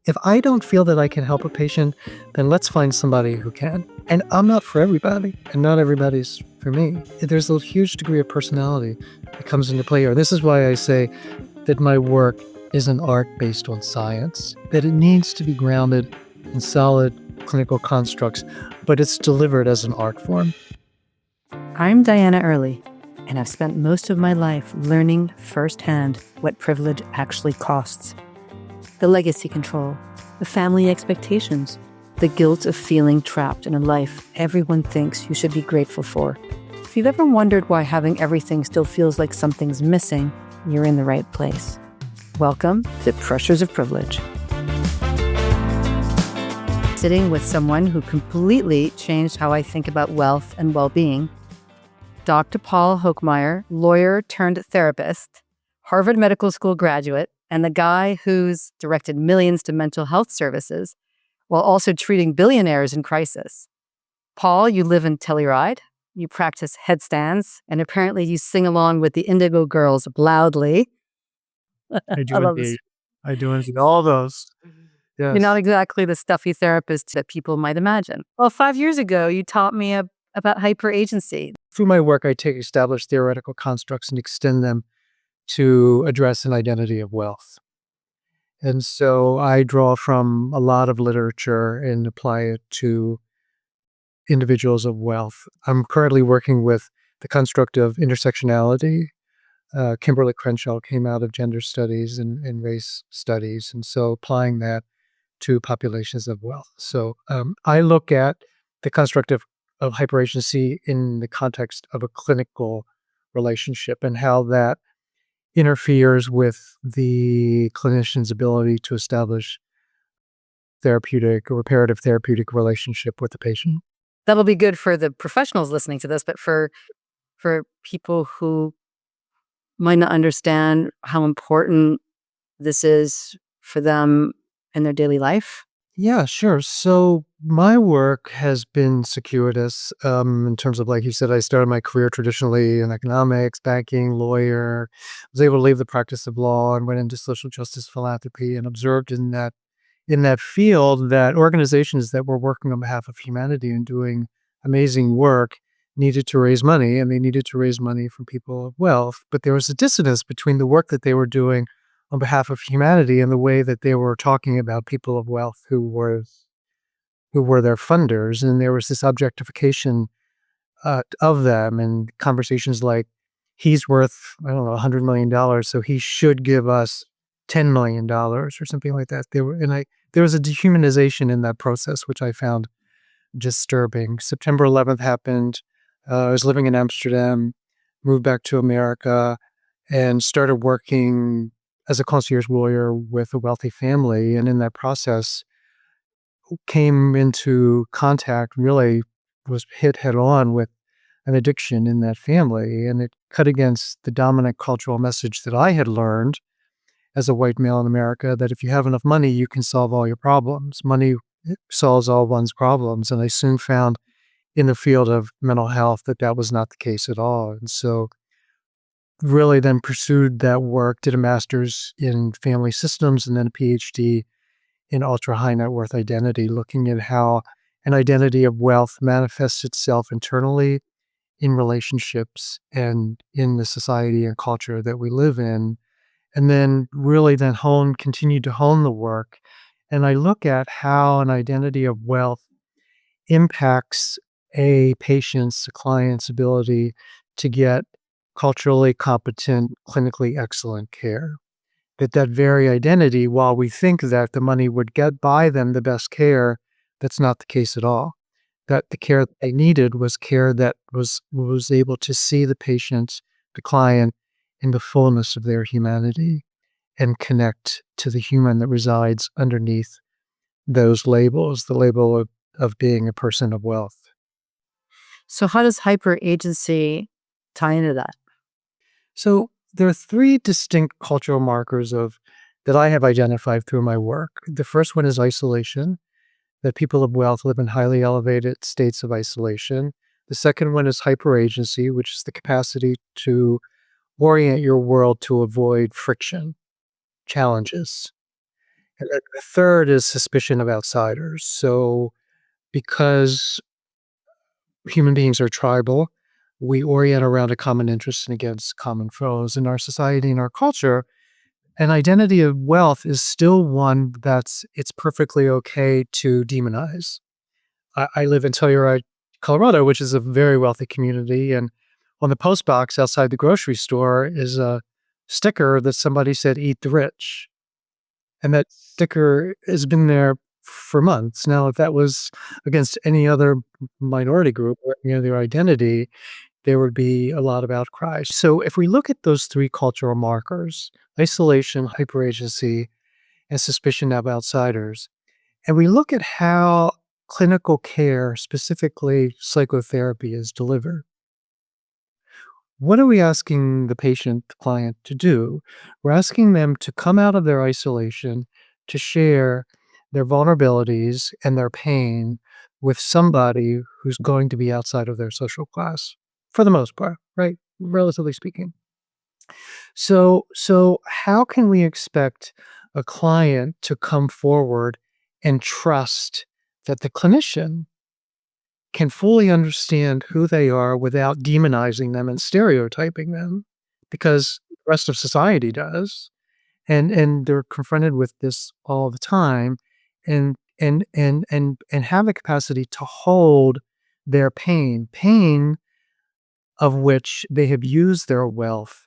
If I don't feel that I can help a patient, then let's find somebody who can. And I'm not for everybody, and not everybody's for me. There's a huge degree of personality that comes into play here. This is why I say that my work is an art based on science, that it needs to be grounded in solid clinical constructs, but it's delivered as an art form. I'm Diana Early, and I've spent most of my life learning firsthand what privilege actually costs. The legacy control, the family expectations, the guilt of feeling trapped in a life everyone thinks you should be grateful for. If you've ever wondered why having everything still feels like something's missing, you're in the right place. Welcome to Pressures of Privilege. Sitting with someone who completely changed how I think about wealth and well-being, Dr. Paul Hokemeyer, lawyer turned therapist, Harvard Medical School graduate, and the guy who's directed millions to mental health services while also treating billionaires in crisis. Paul, you live in Telluride, you practice headstands, and apparently you sing along with the Indigo Girls loudly. I do indeed. I do indeed. All those. Yes. You're not exactly the stuffy therapist that people might imagine. Well, 5 years ago, you taught me about hyperagency. Through my work, I take established theoretical constructs and extend them to address an identity of wealth. And so I draw from a lot of literature and apply it to individuals of wealth. I'm currently working with the construct of intersectionality. Kimberly Crenshaw came out of gender studies and race studies, and so applying that to populations of wealth. So I look at the construct of hyperagency in the context of a clinical relationship and how that interferes with the clinician's ability to establish therapeutic or reparative therapeutic relationship with the patient. That'll be good for the professionals listening to this, but for people who might not understand how important this is for them in their daily life. Yeah, sure. So my work has been circuitous in terms of, like you said, I started my career traditionally in economics, banking, lawyer, was able to leave the practice of law and went into social justice philanthropy and observed in that field that organizations that were working on behalf of humanity and doing amazing work needed to raise money, and they needed to raise money from people of wealth. But there was a dissonance between the work that they were doing on behalf of humanity and the way that they were talking about people of wealth who were their funders. And there was this objectification of them, and conversations like, he's worth, I don't know, $100 million, so he should give us $10 million or something like that. There was a dehumanization in that process, which I found disturbing. September 11th happened. I was living in Amsterdam, moved back to America, and started working as a concierge lawyer with a wealthy family. And in that process, came into contact, really was hit head on with an addiction in that family. And it cut against the dominant cultural message that I had learned as a white male in America, that if you have enough money, you can solve all your problems. Money solves all one's problems. And I soon found in the field of mental health that was not the case at all. And so really then pursued that work, did a master's in family systems and then a PhD in ultra high net worth identity, looking at how an identity of wealth manifests itself internally in relationships and in the society and culture that we live in. And then really then continued to hone the work. And I look at how an identity of wealth impacts a patient's, a client's ability to get culturally competent, clinically excellent care. That very identity, while we think that the money would buy them the best care, that's not the case at all. That the care that they needed was care that was able to see the patient, the client, in the fullness of their humanity and connect to the human that resides underneath those labels, the label of being a person of wealth. So how does hyperagency tie into that? So there are three distinct cultural markers that I have identified through my work. The first one is isolation, that people of wealth live in highly elevated states of isolation. The second one is hyperagency, which is the capacity to orient your world to avoid friction, challenges. And then the third is suspicion of outsiders. So because human beings are tribal, we orient around a common interest and against common foes. In our society and our culture, an identity of wealth is still one it's perfectly okay to demonize. I live in Telluride, Colorado, which is a very wealthy community, and on the post box outside the grocery store is a sticker that somebody said, "Eat the rich." And that sticker has been there for months. Now, if that was against any other minority group or any other identity, there would be a lot of outcry. So if we look at those 3 cultural markers, isolation, hyperagency, and suspicion of outsiders, and we look at how clinical care, specifically psychotherapy, is delivered, what are we asking the patient, the client to do? We're asking them to come out of their isolation, to share their vulnerabilities and their pain with somebody who's going to be outside of their social class for the most part, right? Relatively speaking. So how can we expect a client to come forward and trust that the clinician can fully understand who they are without demonizing them and stereotyping them, because the rest of society does, and they're confronted with this all the time, and have the capacity to hold their pain of which they have used their wealth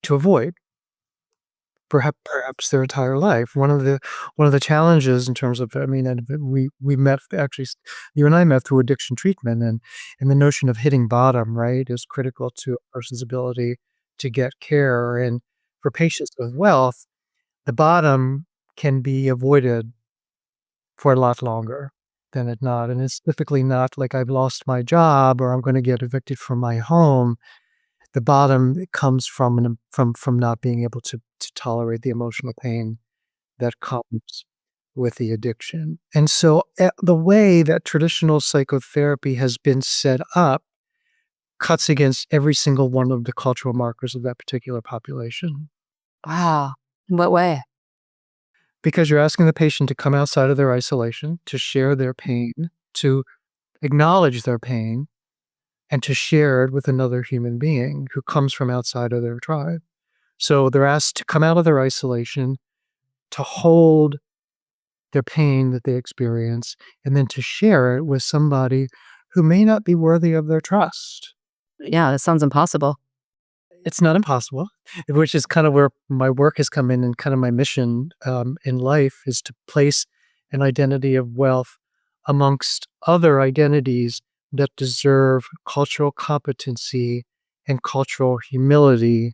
to avoid. Perhaps their entire life. One of the challenges in terms of, I mean, and we met actually, you and I met through addiction treatment, and the notion of hitting bottom, right, is critical to a person's ability to get care. And for patients with wealth, the bottom can be avoided for a lot longer than it not. And it's typically not like I've lost my job or I'm gonna get evicted from my home. The bottom comes from from not being able to tolerate the emotional pain that comes with the addiction. And so, the way that traditional psychotherapy has been set up cuts against every single one of the cultural markers of that particular population. Wow. In what way? Because you're asking the patient to come outside of their isolation, to share their pain, to acknowledge their pain, and to share it with another human being who comes from outside of their tribe. So they're asked to come out of their isolation, to hold their pain that they experience, and then to share it with somebody who may not be worthy of their trust. Yeah, that sounds impossible. It's not impossible, which is kind of where my work has come in, and kind of my mission in life is to place an identity of wealth amongst other identities that deserve cultural competency and cultural humility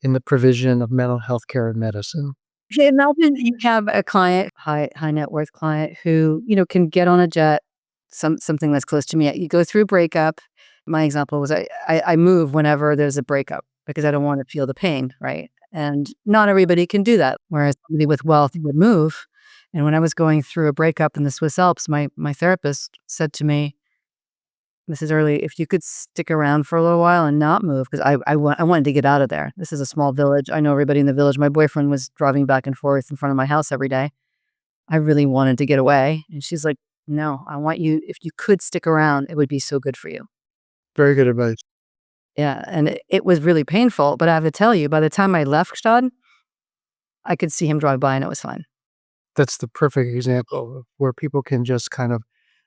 in the provision of mental health care and medicine. Okay, imagine you have a client, high net worth client who, can get on a jet, something that's close to me. You go through a breakup. My example was I move whenever there's a breakup because I don't want to feel the pain, right? And not everybody can do that. Whereas somebody with wealth would move. And when I was going through a breakup in the Swiss Alps, my therapist said to me, this is early, if you could stick around for a little while and not move, because I wanted to get out of there. This is a small village. I know everybody in the village. My boyfriend was driving back and forth in front of my house every day. I really wanted to get away. And she's like, no, I want you, if you could stick around, it would be so good for you. Very good advice. Yeah. And it was really painful. But I have to tell you, by the time I left Gstaad, I could see him drive by and it was fine. That's the perfect example of where people can just kind of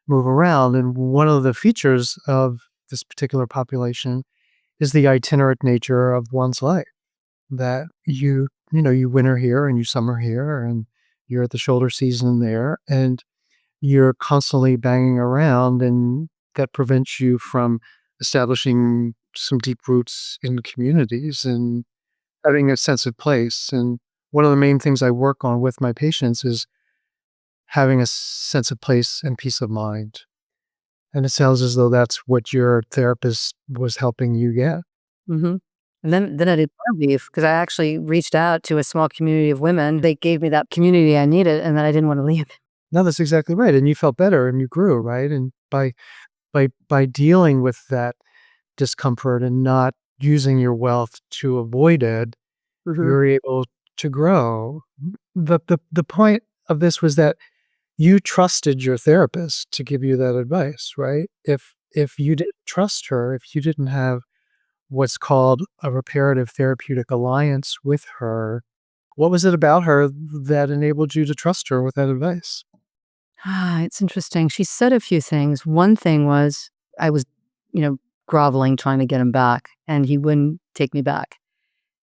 move around. And one of the features of this particular population is the itinerant nature of one's life. That you winter here and you summer here, and you're at the shoulder season there, and you're constantly banging around, and that prevents you from establishing some deep roots in the communities and having a sense of place. And one of the main things I work on with my patients is having a sense of place and peace of mind. And it sounds as though that's what your therapist was helping you get. Hmm. And then I did want to leave because I actually reached out to a small community of women. They gave me that community I needed, and then I didn't want to leave. No, that's exactly right, and you felt better and you grew, right? And by dealing with that discomfort and not using your wealth to avoid it, Hmm. you're able to grow. the point of this was that you trusted your therapist to give you that advice, right? If you didn't trust her, if you didn't have what's called a reparative therapeutic alliance with her, what was it about her that enabled you to trust her with that advice? It's interesting. She said a few things. One thing was I was, you know, groveling, trying to get him back, and he wouldn't take me back.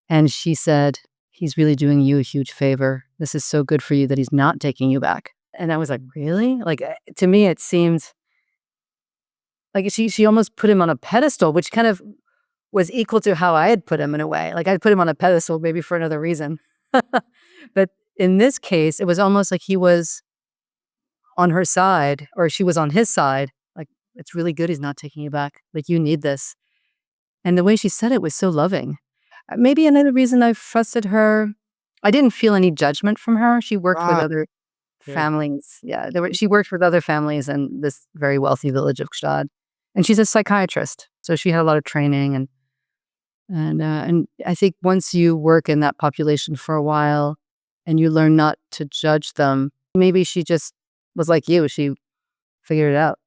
And she said, "He's really doing you a huge favor. This is so good for you that he's not taking you back." And I was like, "Really?" Like, to me, it seemed like she almost put him on a pedestal, which kind of was equal to how I had put him in a way. Like, I'd put him on a pedestal maybe for another reason. But in this case, it was almost like he was on her side or she was on his side. Like, "It's really good he's not taking you back. Like, you need this." And the way she said it was so loving. Maybe another reason I trusted her, I didn't feel any judgment from her. She worked with Right. other Yeah. families. Yeah, she worked with other families in this very wealthy village of Gstad. And she's a psychiatrist, so she had a lot of training and I think once you work in that population for a while and you learn not to judge them, maybe she just was like you. She figured it out.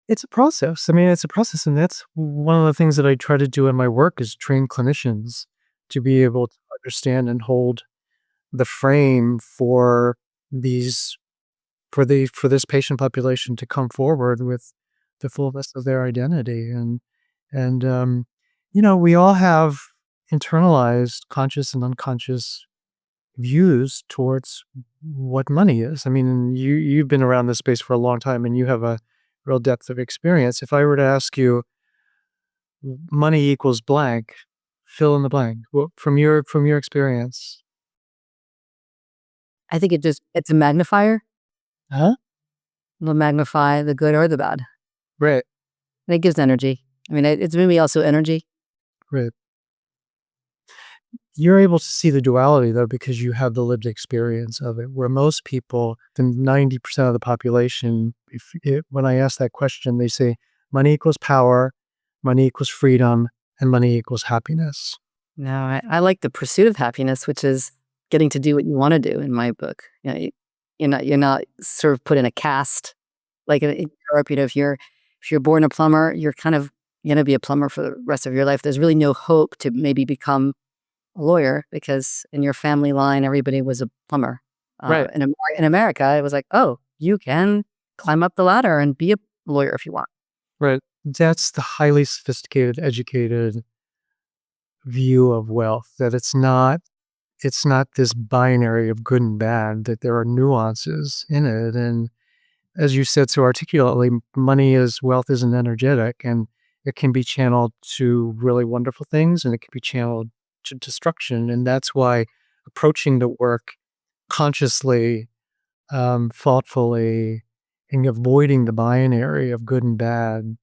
It's a process. I mean, it's a process, and that's one of the things that I try to do in my work is train clinicians to be able to understand and hold the frame for these for this patient population to come forward with the fullness of their identity. And we all have internalized conscious and unconscious views towards what money is. I mean, you've been around this space for a long time and you have a real depth of experience. If I were to ask you money equals blank, fill in the blank. Well, from your experience. I think it's a magnifier. Huh? It'll magnify the good or the bad. Right. And it gives energy. I mean, it's maybe also energy. Right. You're able to see the duality though because you have the lived experience of it, where most people, the 90% of the population, when I ask that question, they say money equals power, money equals freedom, and money equals happiness. No, I like the pursuit of happiness, which is getting to do what you want to do in my book. You're not sort of put in a cast like in therapy. If you're born a plumber, you're kind of gonna be a plumber for the rest of your life. There's really no hope to maybe become a lawyer because in your family line, everybody was a plumber. Right. In America, it was like, oh, you can climb up the ladder and be a lawyer if you want. Right. That's the highly sophisticated, educated view of wealth, that it's not this binary of good and bad, that there are nuances in it. And as you said so articulately, wealth isn't energetic, and it can be channeled to really wonderful things and it can be channeled to destruction. And that's why approaching the work consciously, thoughtfully, and avoiding the binary of good and bad,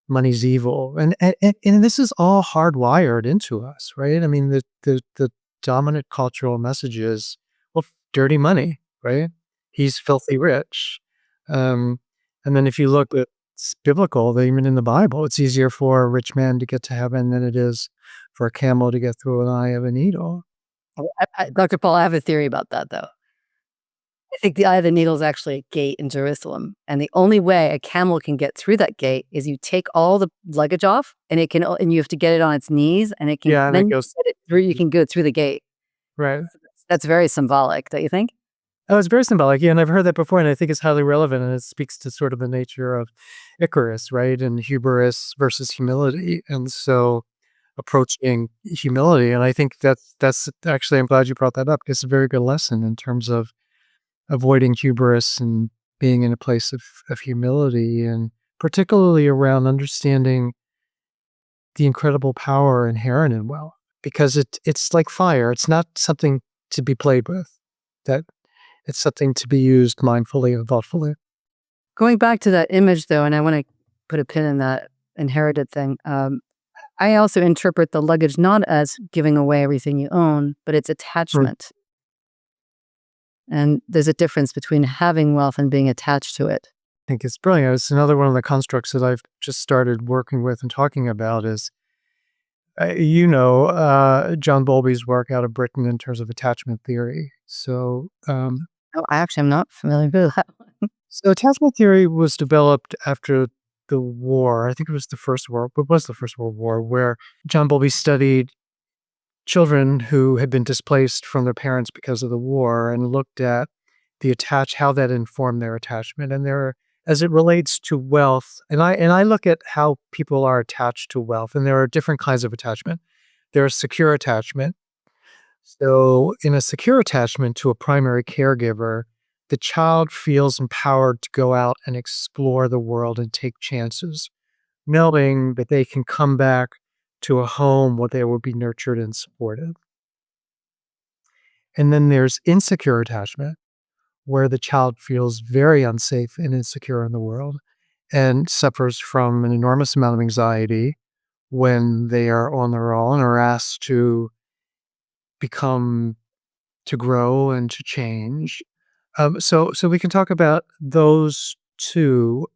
money's evil. And this is all hardwired into us, right? I mean, the dominant cultural message is, well, dirty money, right? He's filthy rich. Um, and then if you look at it's biblical, even in the Bible, it's easier for a rich man to get to heaven than it is for a camel to get through an eye of a needle. Dr. Paul, I have a theory about that, though. I think the eye of the needle is actually a gate in Jerusalem, and the only way a camel can get through that gate is you take all the luggage off, and you have to get it on its knees, and it can Yeah, and then it you goes get it through. You can go through the gate. right. That's very symbolic, don't you think? Oh, it's very symbolic, yeah, and I've heard that before, and I think it's highly relevant, and it speaks to sort of the nature of Icarus, right, and hubris versus humility, and so approaching humility, and I think that's actually, I'm glad you brought that up. It's a very good lesson in terms of avoiding hubris and being in a place of humility, and particularly around understanding the incredible power inherent in wealth, because it's like fire. It's not something to be played with. That it's something to be used mindfully and thoughtfully. Going back to that image, though, and I want to put a pin in that inherited thing. I also interpret the luggage not as giving away everything you own, but it's Mm. attachment. And there's a difference between having wealth and being attached to it. I think it's brilliant. It's another one of the constructs that I've just started working with and talking about is John Bowlby's work out of Britain in terms of attachment theory. Oh, I actually am not familiar with that. So attachment theory was developed after the war. I think it was the First World. It was the First World War, where John Bowlby studied children who had been displaced from their parents because of the war and looked at how that informed their attachment and their as it relates to wealth. And I look at how people are attached to wealth, and there are different kinds of attachment. There's secure attachment. So in a secure attachment to a primary caregiver, the child feels empowered to go out and explore the world and take chances, knowing that they can come back to a home where they will be nurtured and supported. And then there's insecure attachment, where the child feels very unsafe and insecure in the world and suffers from an enormous amount of anxiety when they are on their own or asked become to grow and to change. So we can talk about those two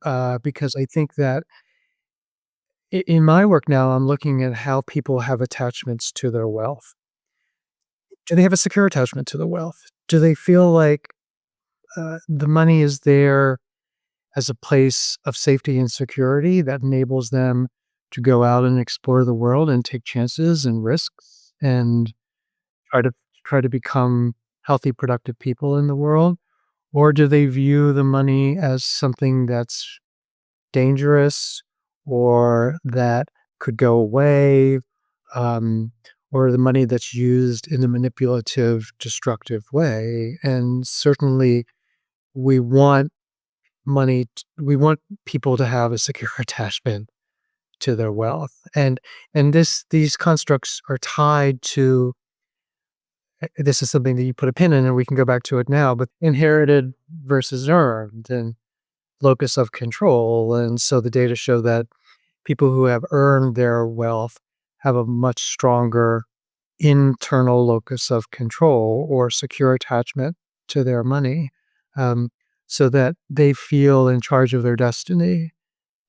because I think that in my work now, I'm looking at how people have attachments to their wealth. Do they have a secure attachment to the wealth? Do they feel like the money is there as a place of safety and security that enables them to go out and explore the world and take chances and risks and try to become healthy, productive people in the world? Or do they view the money as something that's dangerous or that could go away, um, or the money that's used in a manipulative, destructive way? And certainly, we want we want people to have a secure attachment to their wealth, and these constructs are tied to. This is something that you put a pin in, and we can go back to it now. But inherited versus earned, and locus of control. And so the data show that people who have earned their wealth have a much stronger internal locus of control or secure attachment to their money, um, so that they feel in charge of their destiny.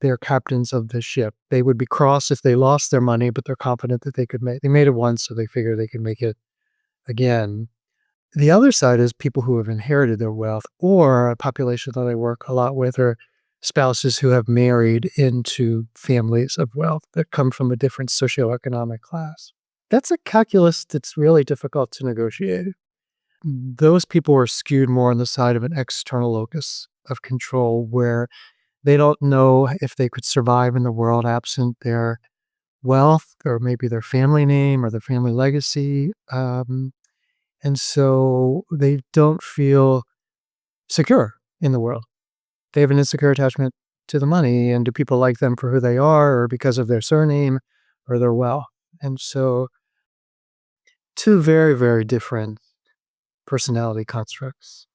They're captains of the ship. They would be cross if they lost their money, but they're confident that they made it once, so they figure they can make it again. The other side is people who have inherited their wealth, or a population that I work a lot with are spouses who have married into families of wealth that come from a different socioeconomic class. That's a calculus that's really difficult to negotiate. Those people are skewed more on the side of an external locus of control where they don't know if they could survive in the world absent their wealth or maybe their family name or their family legacy. And so they don't feel secure in the world. They have an insecure attachment to the money, and do people like them for who they are or because of their surname or their wealth? And so two very, very different personality constructs.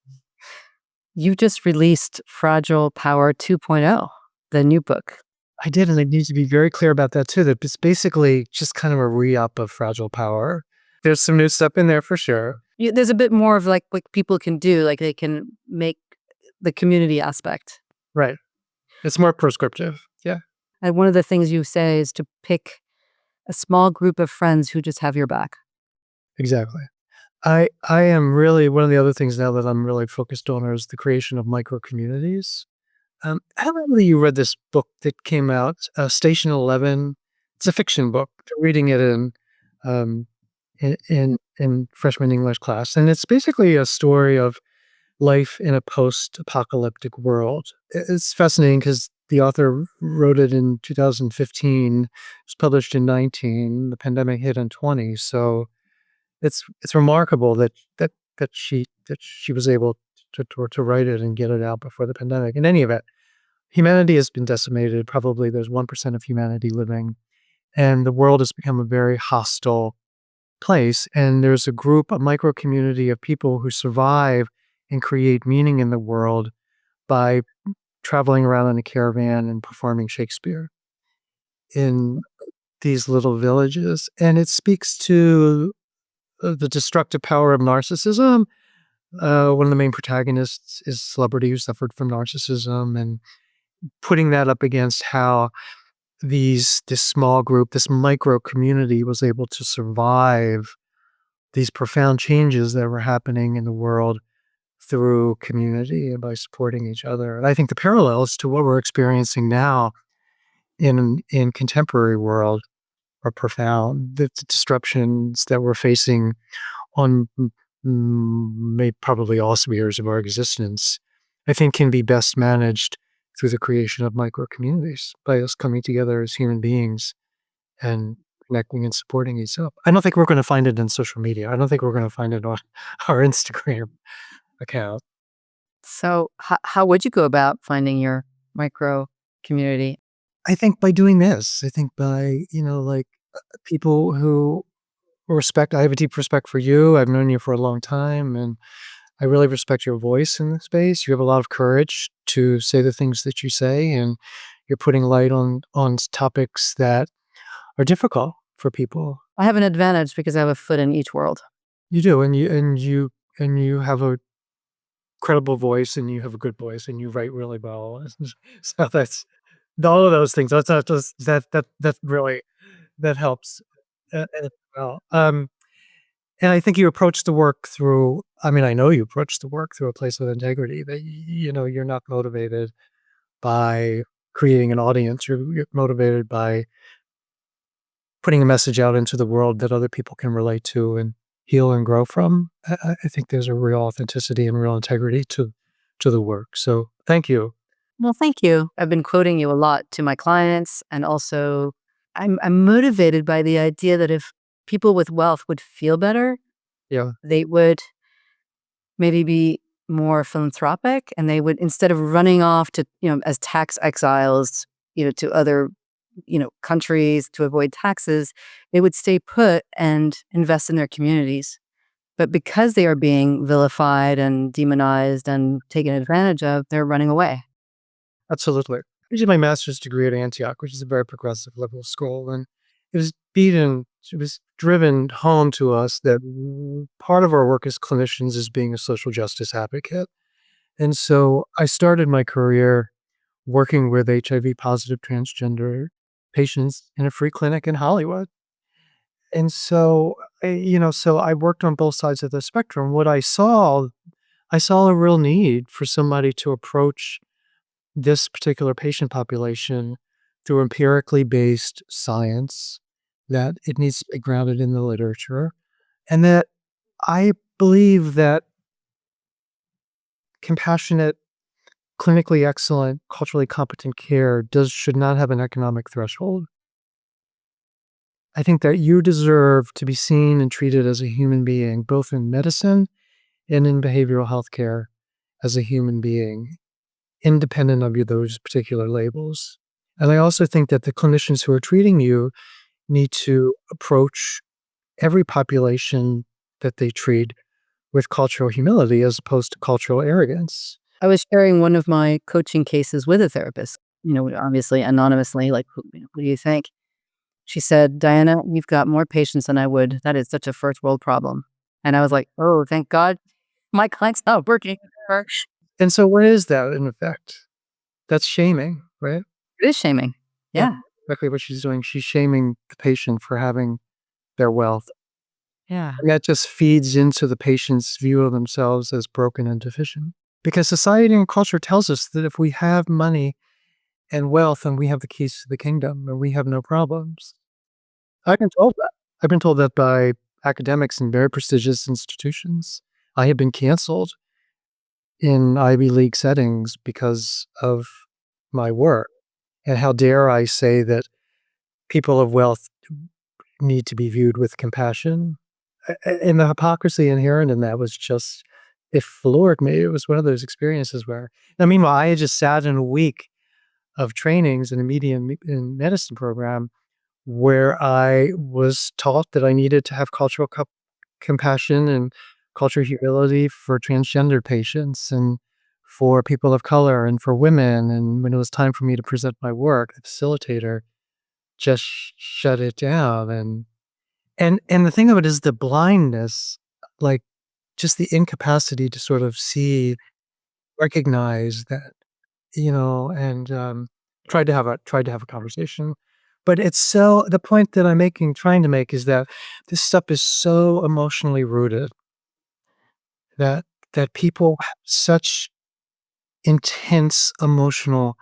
You just released Fragile Power 2.0, the new book. I did, and I need to be very clear about that too, that it's basically just kind of a re-up of Fragile Power. There's some new stuff in there for sure. There's a bit more of like what people can do, like they can make the community aspect. Right. It's more prescriptive. Yeah. And one of the things you say is to pick a small group of friends who just have your back. Exactly. I am really one of the other things now that I'm really focused on is the creation of micro communities. How many of you read this book that came out, Station 11? It's a fiction book. They're reading it um, in freshman English class, and it's basically a story of life in a post-apocalyptic world. It's fascinating because the author wrote it in 2015. It was published in 19. The pandemic hit in 20. So it's remarkable that she was able to write it and get it out before the pandemic. In any event, humanity has been decimated. Probably there's 1% of humanity living, and the world has become a very hostile place. And there's a micro community of people who survive and create meaning in the world by traveling around in a caravan and performing Shakespeare in these little villages. And it speaks to the destructive power of narcissism. One of the main protagonists is a celebrity who suffered from narcissism, and putting that up against how this small group, this micro community was able to survive these profound changes that were happening in the world through community and by supporting each other. And I think the parallels to what we're experiencing now in contemporary world are profound. The disruptions that we're facing on may probably all spheres of our existence, I think can be best managed through the creation of micro communities by us coming together as human beings and connecting and supporting each other. I don't think we're going to find it in social media. I don't think we're going to find it on our Instagram account. So, how would you go about finding your micro community? I think by doing this, I think by, people who respect, I have a deep respect for you. I've known you for a long time and I really respect your voice in the space. You have a lot of courage to say the things that you say, and you're putting light on topics that are difficult for people. I have an advantage because I have a foot in each world. You do, and you have a credible voice, and you have a good voice, and you write really well. So that's all of those things. That's not just that really that helps as well. And I think you approach the work through. I mean, I know you approach the work through a place of integrity. That you're not motivated by creating an audience. You're motivated by putting a message out into the world that other people can relate to and heal and grow from. I think there's a real authenticity and real integrity to the work. So thank you. Well, thank you. I've been quoting you a lot to my clients, and also I'm motivated by the idea that if people with wealth would feel better, Yeah, they would maybe be more philanthropic, and they would, instead of running off to, as tax exiles, to other, countries to avoid taxes, they would stay put and invest in their communities. But because they are being vilified and demonized and taken advantage of, they're running away. absolutely. I did my master's degree at Antioch, which is a very progressive liberal school, and it was it was driven home to us that part of our work as clinicians is being a social justice advocate. And so I started my career working with HIV positive transgender patients in a free clinic in Hollywood. And so, so I worked on both sides of the spectrum. I saw a real need for somebody to approach this particular patient population through empirically based science, that it needs to be grounded in the literature, and that I believe that compassionate, clinically excellent, culturally competent care should not have an economic threshold. I think that you deserve to be seen and treated as a human being, both in medicine and in behavioral health care as a human being, independent of those particular labels. And I also think that the clinicians who are treating you need to approach every population that they treat with cultural humility as opposed to cultural arrogance. I was sharing one of my coaching cases with a therapist, obviously anonymously, like, who do you think? She said, "Diana, you've got more patients than I would. That is such a first world problem." And I was like, "Oh, thank God my client's not working." And so what is that in effect? That's shaming, right? It is shaming. Yeah, Yeah. exactly what she's doing. She's shaming the patient for having their wealth. Yeah. And that just feeds into the patient's view of themselves as broken and deficient. Because society and culture tells us that if we have money and wealth, then we have the keys to the kingdom and we have no problems. I've been told that. I've been told that by academics in very prestigious institutions. I have been canceled in Ivy League settings because of my work. And how dare I say that people of wealth need to be viewed with compassion? And the hypocrisy inherent in that was just, it floored me. It was one of those experiences where, now, meanwhile, I had just sat in a week of trainings in a media and medicine program where I was taught that I needed to have cultural compassion and cultural humility for transgender patients and for people of color and for women. And when it was time for me to present my work, the facilitator just shut it down. And the thing of it is the blindness, like just the incapacity to sort of see, recognize that, and tried to have a conversation. But it's so the point that I'm making trying to make is that this stuff is so emotionally rooted that people have such intense emotional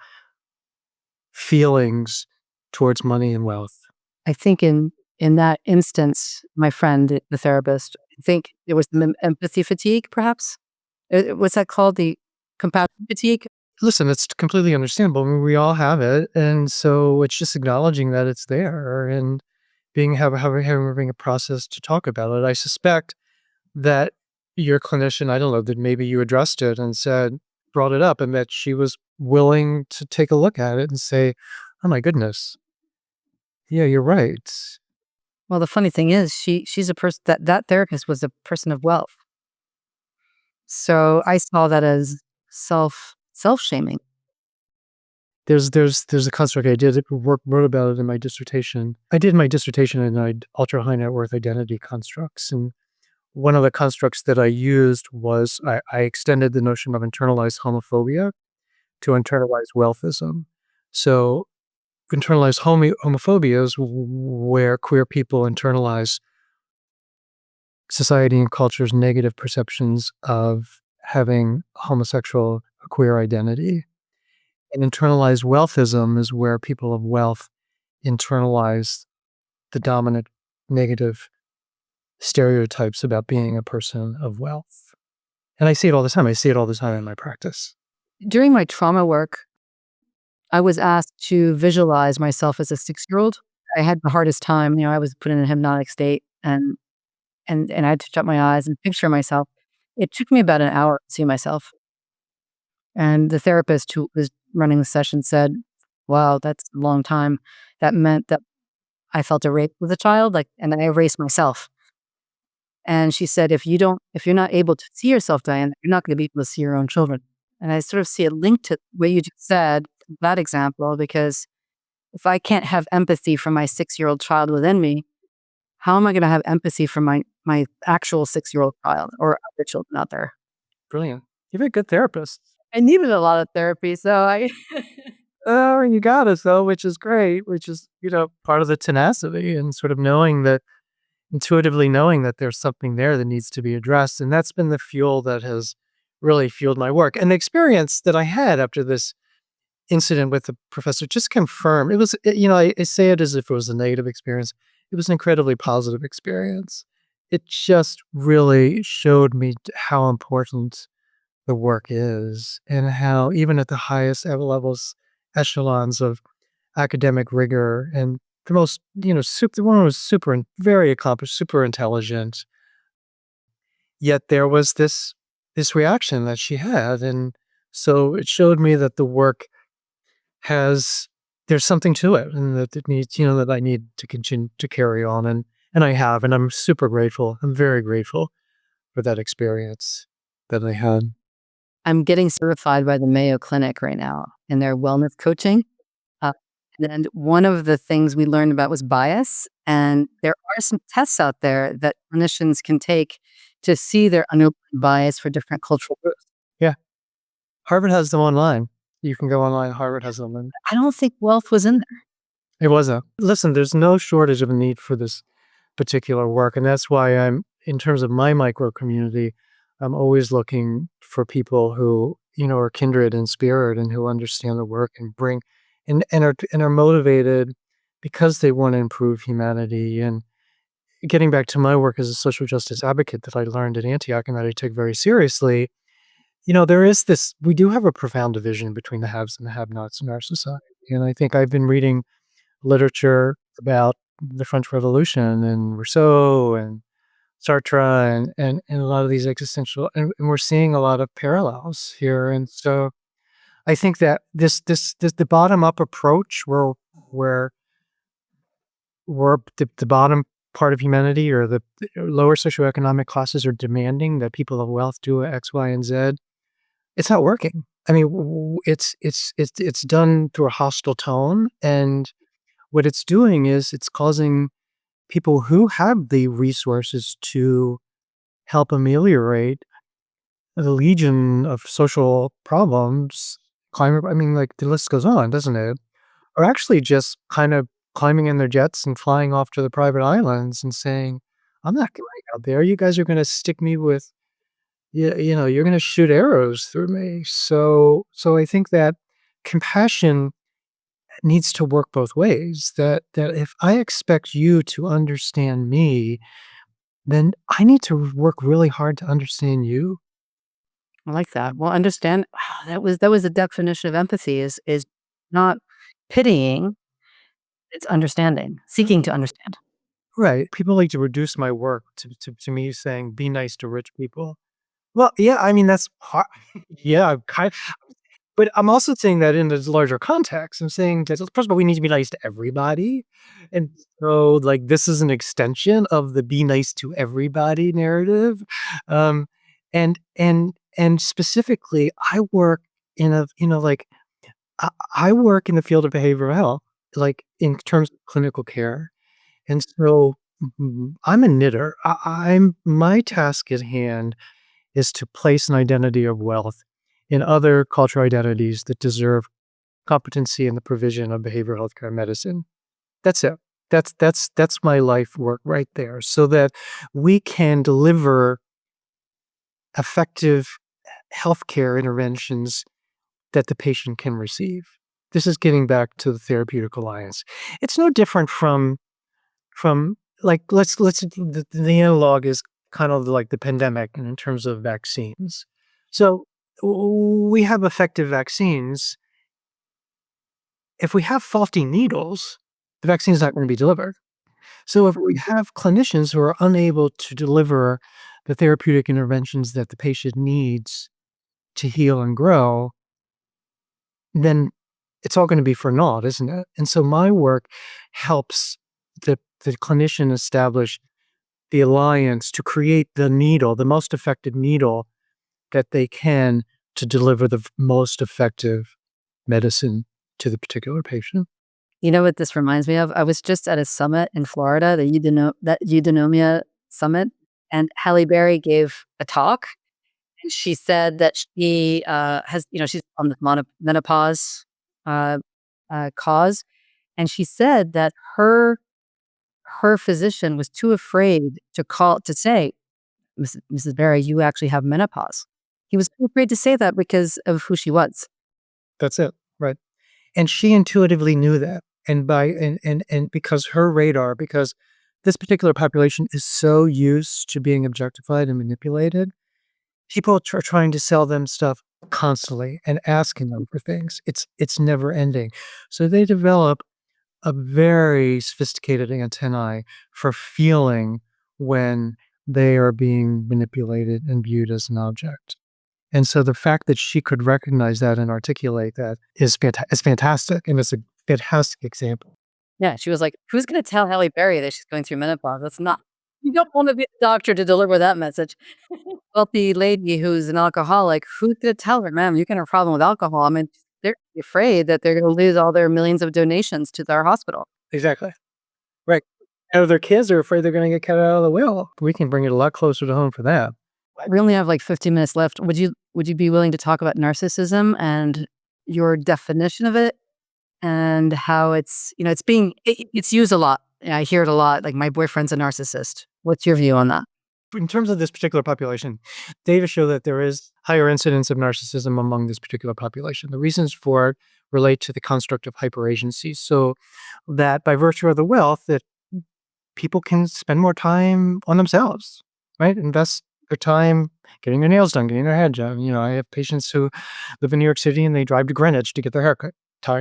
feelings towards money and wealth. I think in that instance, my friend, the therapist, I think it was the empathy fatigue, perhaps? What's that called? The compassion fatigue? Listen, it's completely understandable. I mean, we all have it, and so it's just acknowledging that it's there and having a process to talk about it. I suspect that your clinician, I don't know, that maybe you addressed it and said brought it up and that she was willing to take a look at it and say, "Oh my goodness. Yeah, you're right." Well, the funny thing is she's a person that therapist was a person of wealth. So I saw that as self-shaming. There's a construct I did wrote about it in my dissertation. I did my dissertation in ultra high net worth identity constructs, and one of the constructs that I used was I extended the notion of internalized homophobia to internalized wealthism. So internalized homophobia is where queer people internalize society and culture's negative perceptions of having homosexual or queer identity. And internalized wealthism is where people of wealth internalize the dominant negative stereotypes about being a person of wealth. And I see it all the time. I see it all the time in my practice. During my trauma work, I was asked to visualize myself as a 6-year-old. I had the hardest time, I was put in a hypnotic state and I had to shut my eyes and picture myself. It took me about an hour to see myself. And the therapist who was running the session said, "Wow, that's a long time." That meant that I felt erased with a child, and I erased myself. And she said, if you're not able to see yourself, Diane, you're not gonna be able to see your own children." And I sort of see a link to what you just said, that example, because if I can't have empathy for my 6-year-old child within me, how am I gonna have empathy for my actual 6-year-old child or other children out there? Brilliant. You've a good therapist. I needed a lot of therapy, so I Oh, you got us though, which is great, which is, part of the tenacity and sort of knowing that intuitively knowing that there's something there that needs to be addressed. And that's been the fuel that has really fueled my work. And the experience that I had after this incident with the professor just confirmed it was, I say it as if it was a negative experience. It was an incredibly positive experience. It just really showed me how important the work is and how even at the highest levels, echelons of academic rigor and the most, the one who was super and very accomplished, super intelligent. Yet there was this reaction that she had, and so it showed me that the work has there's something to it, and that it needs, that I need to continue to carry on, and I have, and I'm super grateful. I'm very grateful for that experience that I had. I'm getting certified by the Mayo Clinic right now in their wellness coaching. Uh, and one of the things we learned about was bias. And there are some tests out there that clinicians can take to see their underlying bias for different cultural groups. Yeah, Harvard has them online. You can go online. Harvard has them. And I don't think wealth was in there. it wasn't. Listen, there's no shortage of a need for this particular work, and that's why in terms of my micro community, I'm always looking for people who, are kindred in spirit and who understand the work and bring and are motivated because they want to improve humanity. And getting back to my work as a social justice advocate that I learned at Antioch and that I took very seriously, there is this we do have a profound division between the haves and the have-nots in our society. And I think I've been reading literature about the French Revolution and Rousseau and Sartre and a lot of these existential and we're seeing a lot of parallels here. And so I think that this the bottom up approach where the bottom part of humanity or the lower socioeconomic classes are demanding that people of wealth do X, Y, and Z, it's not working. I mean, it's done through a hostile tone, and what it's doing is it's causing people who have the resources to help ameliorate the legion of social problems, climate, I mean, like, the list goes on, doesn't it? Are actually just kind of climbing in their jets and flying off to the private islands and saying, "I'm not going out there. You guys are gonna stick me with you're gonna shoot arrows through me." So I think that compassion needs to work both ways, that if I expect you to understand me, then I need to work really hard to understand you. I like that. Well, understand that was the definition of empathy is not pitying, it's understanding, seeking to understand. Right. People like to reduce my work to me saying, "Be nice to rich people." Well, yeah, I mean, that's part yeah, but I'm also saying that in this larger context. I'm saying that, first of all, we need to be nice to everybody, and so, like, this is an extension of the "be nice to everybody" narrative, um, and specifically, I work in a like, I work in the field of behavioral health, like, in terms of clinical care, and so, I'm a knitter. I'm my task at hand is to place an identity of wealth in other cultural identities that deserve competency in the provision of behavioral healthcare medicine. That's it. That's my life work right there, so that we can deliver effective healthcare interventions that the patient can receive. This is getting back to the therapeutic alliance. It's no different from like let's the analog is kind of like the pandemic in terms of vaccines. So we have effective vaccines. If we have faulty needles, the vaccine is not going to be delivered. So if we have clinicians who are unable to deliver the therapeutic interventions that the patient needs to heal and grow, then it's all going to be for naught, isn't it? And so my work helps the clinician establish the alliance to create the needle, the most effective needle that they can to deliver the most effective medicine to the particular patient. You know what this reminds me of? I was just at a summit in Florida, that Eudaimonia Summit, and Halle Berry gave a talk, and she said that she, she's on the menopause, uh, cause, and she said that her physician was too afraid to say, "Mrs. Berry, you actually have menopause." He was too afraid to say that because of who she was. That's it, right? And she intuitively knew that, and by and because her radar because this particular population is so used to being objectified and manipulated, people are trying to sell them stuff constantly and asking them for things. It's never ending. So they develop a very sophisticated antennae for feeling when they are being manipulated and viewed as an object. And so the fact that she could recognize that and articulate that is fantastic, and it's a fantastic example. Yeah, she was like, "Who's gonna tell Halle Berry that she's going through menopause? That's not you don't wanna be a doctor to deliver that message." Wealthy lady who's an alcoholic, who's gonna tell her, "Ma'am, you can have a problem with alcohol." I mean, they're afraid that they're gonna lose all their millions of donations to their hospital. Exactly. Right. And their kids are afraid they're gonna get cut out of the will. We can bring it a lot closer to home for that. We only have, like, 15 minutes left. Would you be willing to talk about narcissism and your definition of it and how it's used a lot. I hear it a lot, like, "My boyfriend's a narcissist." What's your view on that? In terms of this particular population, data show that there is higher incidence of narcissism among this particular population. The reasons for it relate to the construct of hyperagency. So that by virtue of the wealth, that people can spend more time on themselves, right? Invest their time getting their nails done, getting their hair done. I have patients who live in New York City and they drive to Greenwich to get their hair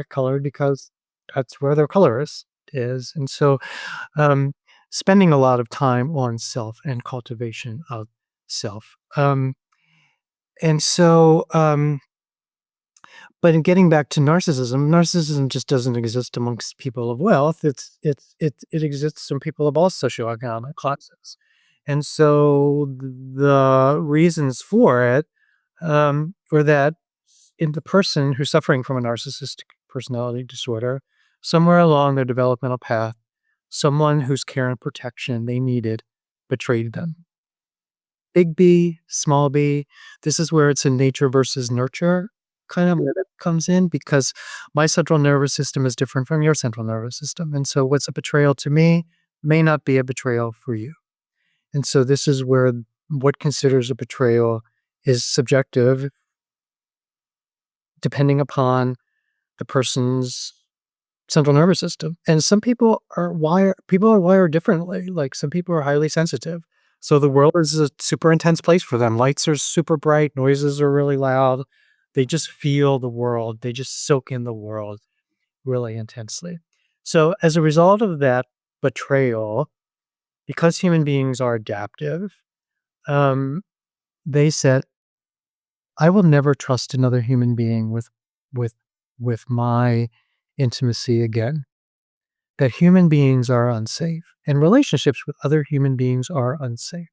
colored because that's where their colorist is. And so spending a lot of time on self and cultivation of self. And so, but in getting back to narcissism just doesn't exist amongst people of wealth. It exists in people of all socioeconomic classes, and so the reasons for it were that in the person who's suffering from a narcissistic personality disorder, somewhere along their developmental path, someone whose care and protection they needed betrayed them. Big B, small b. This is where it's a nature versus nurture kind of where that comes in because my central nervous system is different from your central nervous system. And so what's a betrayal to me may not be a betrayal for you. And so this is where what considers a betrayal is subjective depending upon the person's central nervous system. And some people are wired differently. Like some people are highly sensitive. So the world is a super intense place for them. Lights are super bright, noises are really loud. They just feel the world. They just soak in the world really intensely. So as a result of that betrayal, because human beings are adaptive, um, they said, I will never trust another human being with with my intimacy again. That human beings are unsafe and relationships with other human beings are unsafe.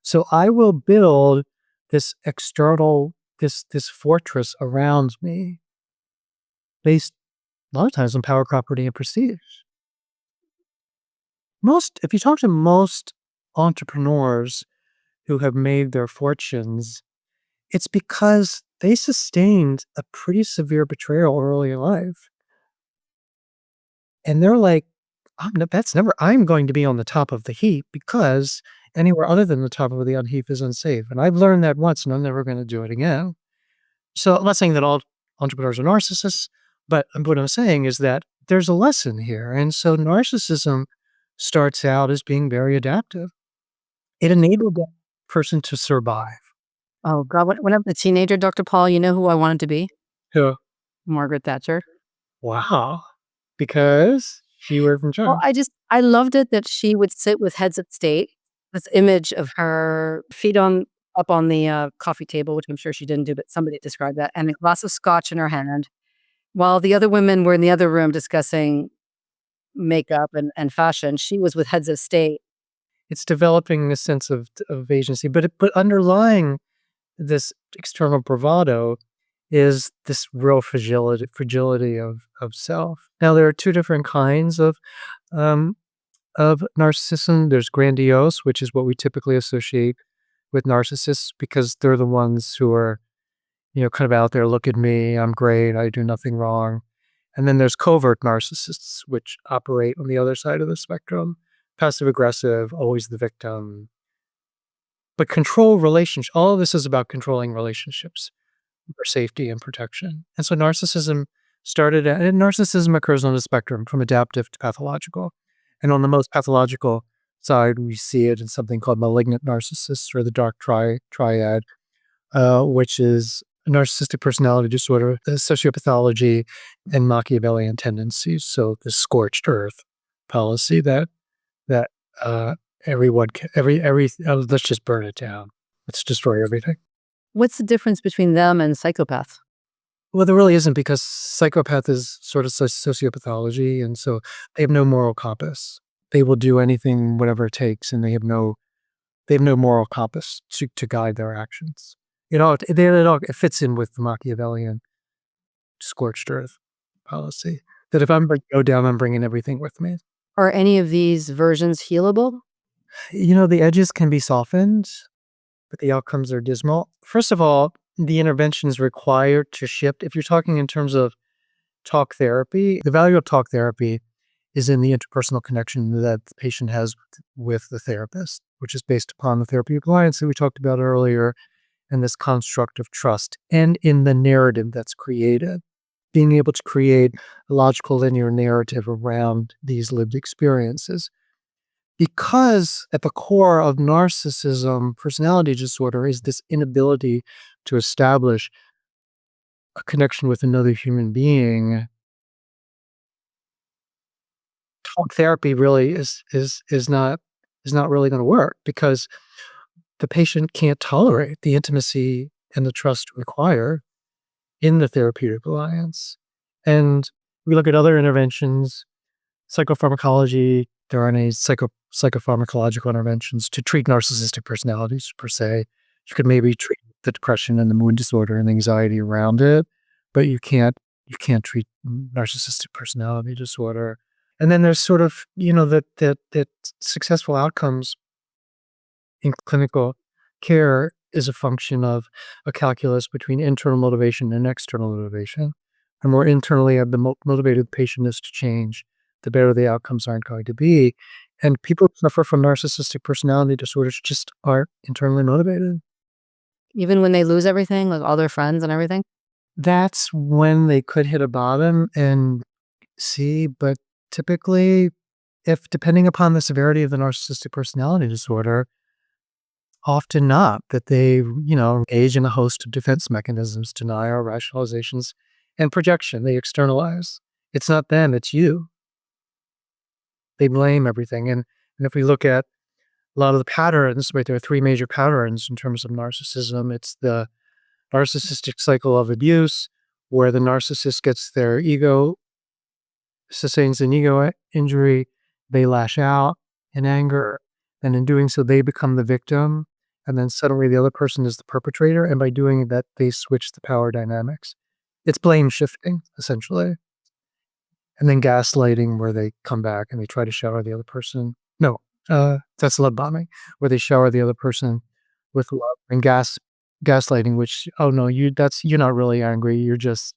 So I will build this external this fortress around me based a lot of times on power, property, and prestige. Most if you talk to most entrepreneurs who have made their fortunes, it's because they sustained a pretty severe betrayal early in life. And they're like, I'm going to be on the top of the heap because anywhere other than the top of the heap is unsafe. And I've learned that once and I'm never gonna do it again. So I'm not saying that all entrepreneurs are narcissists, but what I'm saying is that there's a lesson here. And so narcissism starts out as being very adaptive. It enabled that person to survive. Oh God, when I was a teenager, Dr. Paul, you know who I wanted to be? Yeah. Margaret Thatcher. Wow. Because she was in Well, charge. I loved it that she would sit with heads of state, this image of her feet up on the, coffee table, which I'm sure she didn't do, but somebody described that, and a glass of scotch in her hand, while the other women were in the other room discussing makeup and fashion, she was with heads of state. It's developing a sense of agency, but underlying this external bravado is this real fragility of self. Now there are two different kinds um, of narcissism. There's grandiose, which is what we typically associate with narcissists because they're the ones who are, kind of out there, look at me, I'm great, I do nothing wrong. And then there's covert narcissists, which operate on the other side of the spectrum, passive aggressive, always the victim, but control relationship. All of this is about controlling relationships for safety and protection. And so narcissism occurs on the spectrum from adaptive to pathological. And on the most pathological side, we see it in something called malignant narcissists or the dark triad, which is a narcissistic personality disorder, the sociopathology, and Machiavellian tendencies. So the scorched earth policy that everyone can, let's just burn it down. Let's destroy everything. What's the difference between them and psychopaths? Well, there really isn't because psychopath is sort of sociopathology, and so they have no moral compass. They will do anything, whatever it takes, and they have no moral compass to guide their actions. It fits in with the Machiavellian scorched earth policy. That if I'm going to go down, I'm bringing everything with me. Are any of these versions healable? The edges can be softened, but the outcomes are dismal. First of all, the interventions required to shift. If you're talking in terms of talk therapy, the value of talk therapy is in the interpersonal connection that the patient has with the therapist, which is based upon the therapeutic alliance that we talked about earlier and this construct of trust, and in the narrative that's created. Being able to create a logical linear narrative around these lived experiences. Because at the core of narcissism, personality disorder, is this inability to establish a connection with another human being. Talk therapy really is not really gonna work because the patient can't tolerate the intimacy and the trust required in the therapeutic alliance. And we look at other interventions, psychopharmacology, there aren't any psychopharmacological interventions to treat narcissistic personalities per se. You could maybe treat the depression and the mood disorder and anxiety around it, but you can't treat narcissistic personality disorder. And then there's sort of, that successful outcomes in clinical care is a function of a calculus between internal motivation and external motivation. The more internally motivated the patient is to change, the better the outcomes aren't going to be. And people who suffer from narcissistic personality disorders just aren't internally motivated. Even when they lose everything, like all their friends and everything? That's when they could hit a bottom and see, but typically, if depending upon the severity of the narcissistic personality disorder, often not, that they, engage in a host of defense mechanisms, denial, rationalizations, and projection. They externalize. It's not them, it's you. They blame everything. And if we look at a lot of the patterns, right, there are three major patterns in terms of narcissism. It's the narcissistic cycle of abuse, where the narcissist gets their ego, sustains an ego injury, they lash out in anger, and in doing so, they become the victim, and then suddenly the other person is the perpetrator, and by doing that, they switch the power dynamics. It's blame shifting, essentially. And then gaslighting, where they come back and they try to shower the other person. No, that's love bombing, where they shower the other person with love, and gaslighting, which, "Oh, no, you're not really angry, you're just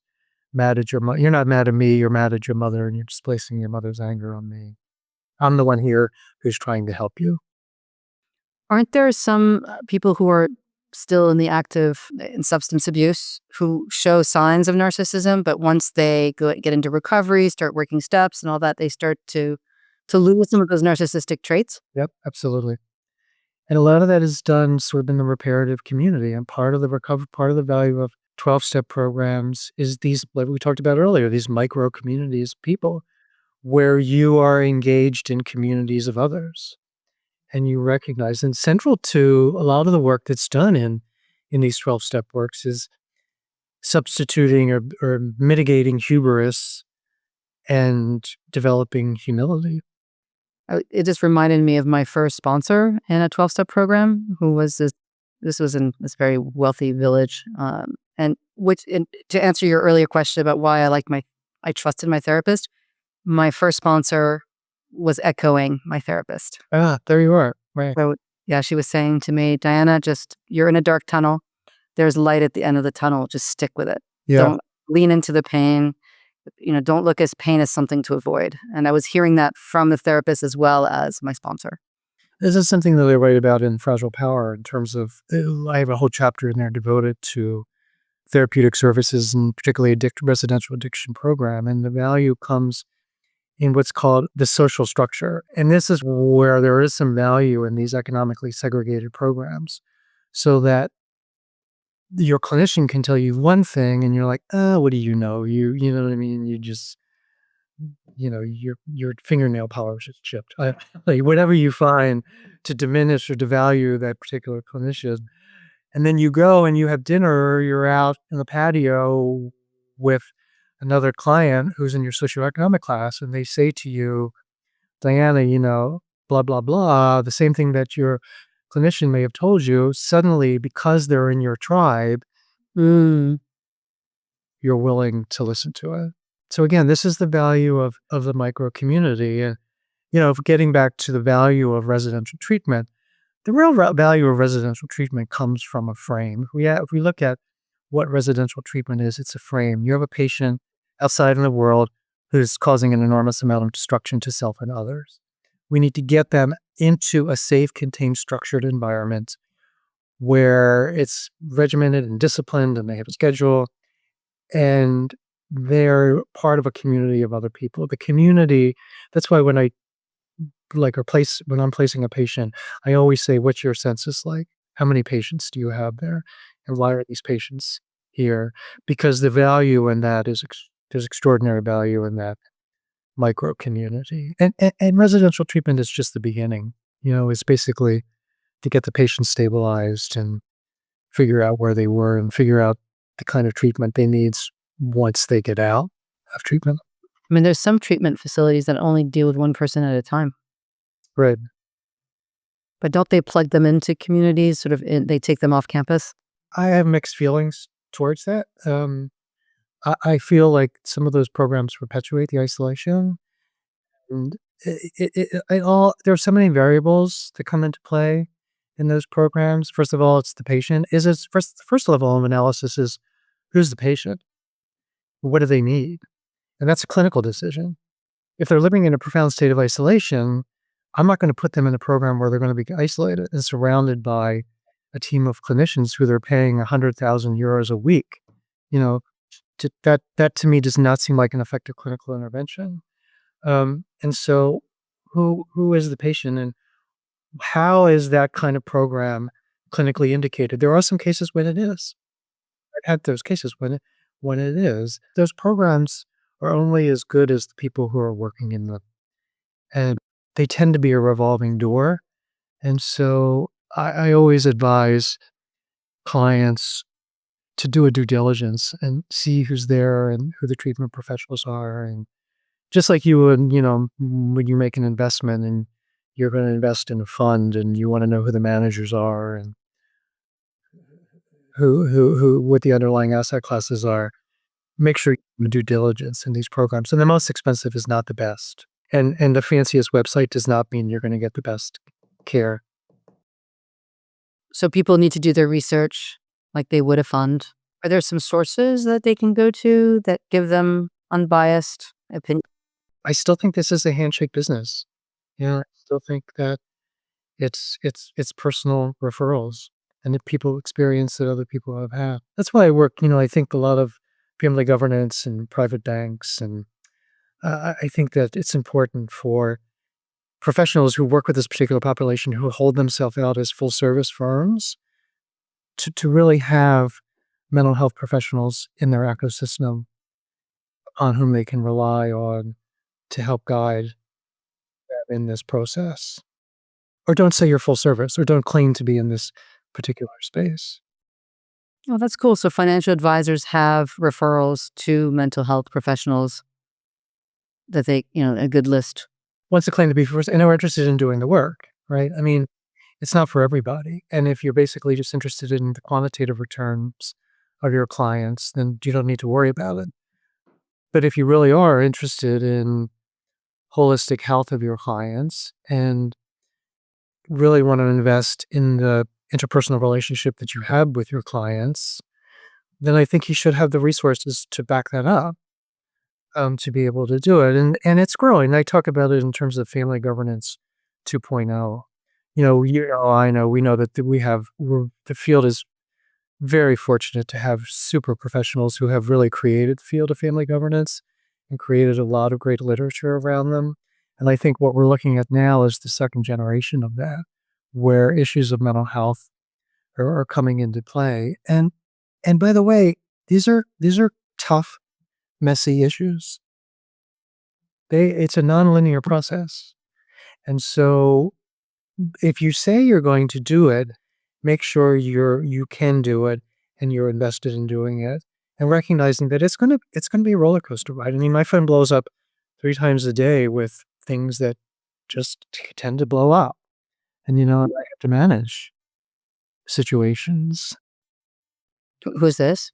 mad at you're not mad at me, you're mad at your mother, and you're displacing your mother's anger on me. I'm the one here who's trying to help you." Aren't there some people who are still in the active in substance abuse who show signs of narcissism, but once they get into recovery, start working steps and all that, they start to lose some of those narcissistic traits? Yep, absolutely. And a lot of that is done sort of in the reparative community, and part of the value of 12-step programs is these, like we talked about earlier, these micro communities of people where you are engaged in communities of others, and you recognize, and central to a lot of the work that's done in these 12-step works is substituting or mitigating hubris and developing humility. It just reminded me of my first sponsor in a 12-step program who was this was in this very wealthy village, and to answer your earlier question about why I trusted my therapist, my first sponsor was echoing my therapist. Ah, there you are. Right. So, yeah, she was saying to me, "Diana, just you're in a dark tunnel. There's light at the end of the tunnel. Just stick with it. Yeah. Don't lean into the pain. Don't look as pain as something to avoid." And I was hearing that from the therapist as well as my sponsor. This is something that I write about in Fragile Power in terms of, I have a whole chapter in there devoted to therapeutic services and particularly residential addiction program. And the value comes in what's called the social structure. And this is where there is some value in these economically segregated programs, so that your clinician can tell you one thing and you're like, oh, what do you know? You know what I mean? You just, your fingernail polish is chipped. Like whatever you find to diminish or devalue that particular clinician. And then you go and you have dinner, or you're out in the patio with another client who's in your socioeconomic class, and they say to you, Diana, blah, blah, blah, the same thing that your clinician may have told you. Suddenly, because they're in your tribe, Mm. you're willing to listen to it. So again, this is the value of the micro community. And, getting back to the value of residential treatment, the real value of residential treatment comes from a frame. If we look at what residential treatment is, it's a frame. You have a patient outside in the world who's causing an enormous amount of destruction to self and others. We need to get them into a safe, contained, structured environment where it's regimented and disciplined, and they have a schedule, and they're part of a community of other people. The community, that's why when I when I'm placing a patient, I always say, "What's your census like? How many patients do you have there? And why are these patients here?" Because the value in that there's extraordinary value in that micro community. And residential treatment is just the beginning. It's basically to get the patient stabilized and figure out where they were and figure out the kind of treatment they need once they get out of treatment. I mean, there's some treatment facilities that only deal with one person at a time, Right. but don't they plug them into communities? They take them off campus. I have mixed feelings towards that. I feel like some of those programs perpetuate the isolation, and there are so many variables that come into play. in those programs. First of all, it's the patient. Is it's first level of analysis is who's the patient? What do they need? And that's a clinical decision. If they're living in a profound state of isolation, I'm not gonna put them in a program where they're gonna be isolated and surrounded by a team of clinicians who they're paying 100,000 euros a week. You know, that to me does not seem like an effective clinical intervention. And so who is the patient and how is that kind of program clinically indicated? There are some cases when it is. I've had those cases when it is. Those programs are only as good as the people who are working in them, and they tend to be a revolving door, and so I always advise clients to do a due diligence and see who's there and who the treatment professionals are, and just like you would, when you make an investment and you're gonna invest in a fund and you wanna know who the managers are and who what the underlying asset classes are. Make sure you do due diligence in these programs, and the most expensive is not the best, and the fanciest website does not mean you're gonna get the best care. So people need to do their research like they would a fund. Are there some sources that they can go to that give them unbiased opinion? I still think this is a handshake business. I still think that it's personal referrals, and that people experience that other people have had. That's why I work, I think a lot of family governance and private banks, and I think that it's important for professionals who work with this particular population who hold themselves out as full service firms to really have mental health professionals in their ecosystem on whom they can rely on to help guide them in this process. Or don't say you're full service or don't claim to be in this particular space. Oh, that's cool. So financial advisors have referrals to mental health professionals that a good list. Wants to claim to be first and are interested in doing the work, right? I mean, it's not for everybody. And if you're basically just interested in the quantitative returns of your clients, then you don't need to worry about it. But if you really are interested in holistic health of your clients and really want to invest in the interpersonal relationship that you have with your clients, then I think you should have the resources to back that up, to be able to do it. And it's growing. I talk about it in terms of family governance 2.0. I know we know that the field is very fortunate to have super professionals who have really created the field of family governance and created a lot of great literature around them. And I think what we're looking at now is the second generation of that, where issues of mental health are coming into play. And by the way, these are tough, messy issues. It's a nonlinear process. And so if you say you're going to do it, make sure you can do it and you're invested in doing it and recognizing that it's gonna be a roller coaster ride. I mean, my phone blows up 3 times a day with things that just tend to blow up. And, I have to manage situations. Who's this?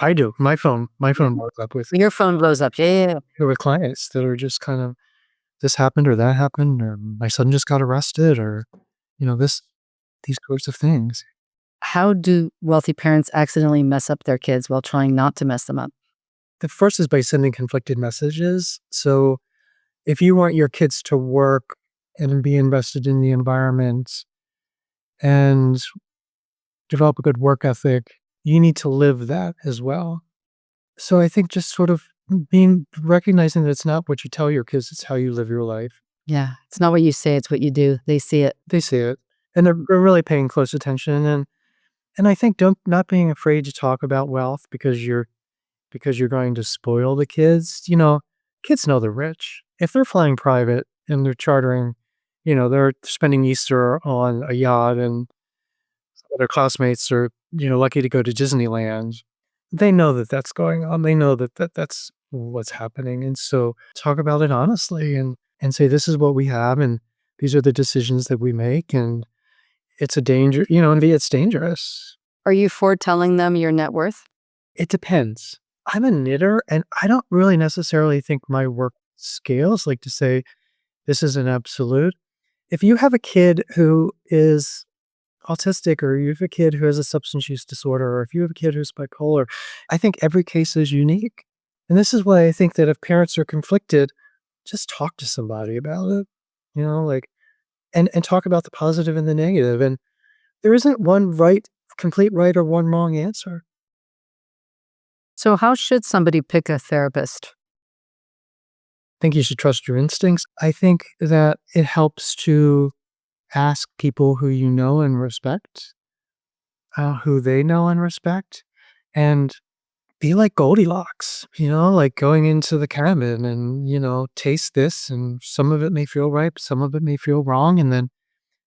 I do. My phone blows up Your phone blows up. Yeah, yeah, yeah. with clients that are just kind of, "This happened or that happened," or "My son just got arrested," or, these sorts of things. How do wealthy parents accidentally mess up their kids while trying not to mess them up? The first is by sending conflicted messages. So, if you want your kids to work and be invested in the environment and develop a good work ethic, you need to live that as well. So, I think just sort of recognizing that it's not what you tell your kids, it's how you live your life. Yeah. It's not what you say, it's what you do. They see it. They see it, and they're really paying close attention, and I think don't not being afraid to talk about wealth because you're going to spoil the kids. Kids know they're rich. If they're flying private and they're chartering, they're spending Easter on a yacht and their classmates are, lucky to go to Disneyland, they know that that's going on. They know that's what's happening. And so talk about it honestly and say, this is what we have and these are the decisions that we make. And it's a danger, and it's dangerous. Are you for telling them your net worth? It depends. I'm a knitter, and I don't really necessarily think my work scales, like, to say, "This is an absolute." If you have a kid who is autistic, or you have a kid who has a substance use disorder, or if you have a kid who's bipolar, I think every case is unique. And this is why I think that if parents are conflicted, just talk to somebody about it, like, and talk about the positive and the negative. And there isn't one complete right or one wrong answer. So, how should somebody pick a therapist? I think you should trust your instincts. I think that it helps to ask people who you know and respect, who they know and respect, and be like Goldilocks, like going into the cabin and, taste this, and some of it may feel right, some of it may feel wrong, and then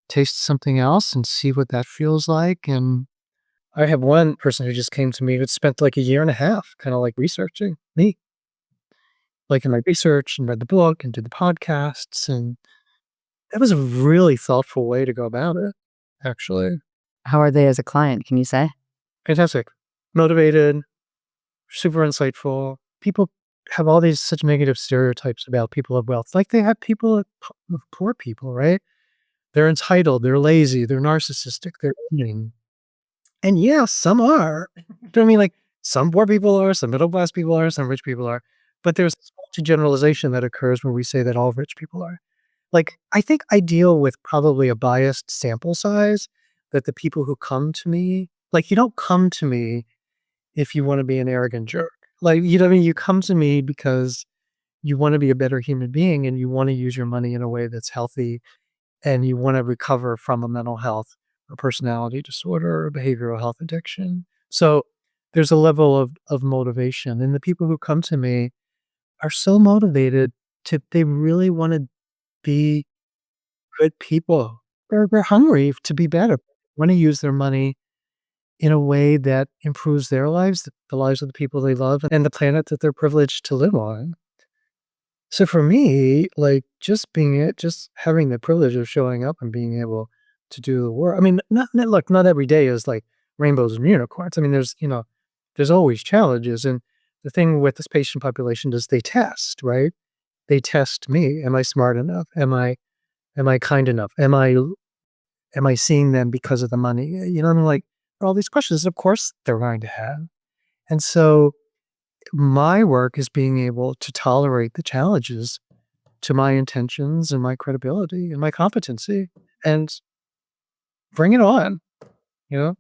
taste something else and see what that feels like. And I have one person who just came to me who spent like a year and a half kind of like researching me, like in my research, and read the book and did the podcasts. And that was a really thoughtful way to go about it, actually. How are they as a client? Can you say? Fantastic. Motivated, super insightful. People have all these such negative stereotypes about people of wealth. Like they have people of poor people, right? They're entitled, they're lazy, they're narcissistic, they're mean. And yeah, some are. You know what I mean? Like some poor people are, some middle class people are, some rich people are. But there's such a generalization that occurs when we say that all rich people are. Like, I think I deal with probably a biased sample size, that the people who come to me, like, you don't come to me if you wanna be an arrogant jerk. Like, you know what I mean? You come to me because you wanna be a better human being, and you wanna use your money in a way that's healthy, and you wanna recover from a mental health or personality disorder or behavioral health addiction. So, there's a level of motivation, and the people who come to me are so motivated they really wanna be good people. They're hungry to be better, wanna use their money in a way that improves their lives, the lives of the people they love, and the planet that they're privileged to live on. So for me, like, just having the privilege of showing up and being able to do the work. I mean, look, not every day is like rainbows and unicorns. I mean, there's always challenges. And the thing with this patient population is they test, right? They test me. Am I smart enough? Am I kind enough? Am I seeing them because of the money? You know what I mean? Like, all these questions, of course, they're going to have. And so my work is being able to tolerate the challenges to my intentions and my credibility and my competency, and bring it on, you know,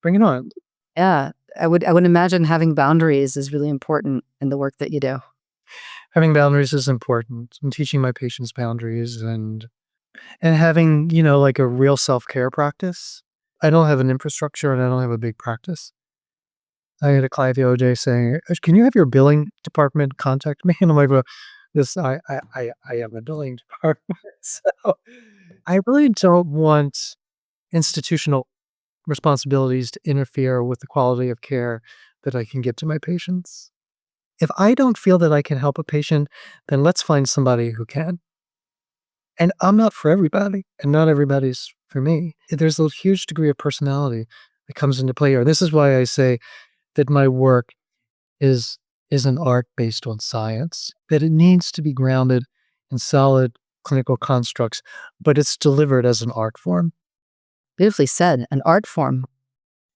bring it on. Yeah, I would imagine having boundaries is really important in the work that you do. Having boundaries is important, and teaching my patients boundaries, and having, like a real self-care practice. I don't have an infrastructure and I don't have a big practice. I had a client the other day saying, "Can you have your billing department contact me?" And I'm like, "Well, this I am a billing department." So I really don't want institutional responsibilities to interfere with the quality of care that I can give to my patients. If I don't feel that I can help a patient, then let's find somebody who can. And I'm not for everybody, and not everybody's for me. There's a huge degree of personality that comes into play here. This is why I say that my work is is an art based on science, that it needs to be grounded in solid clinical constructs, but it's delivered as an art form. Beautifully said, an art form.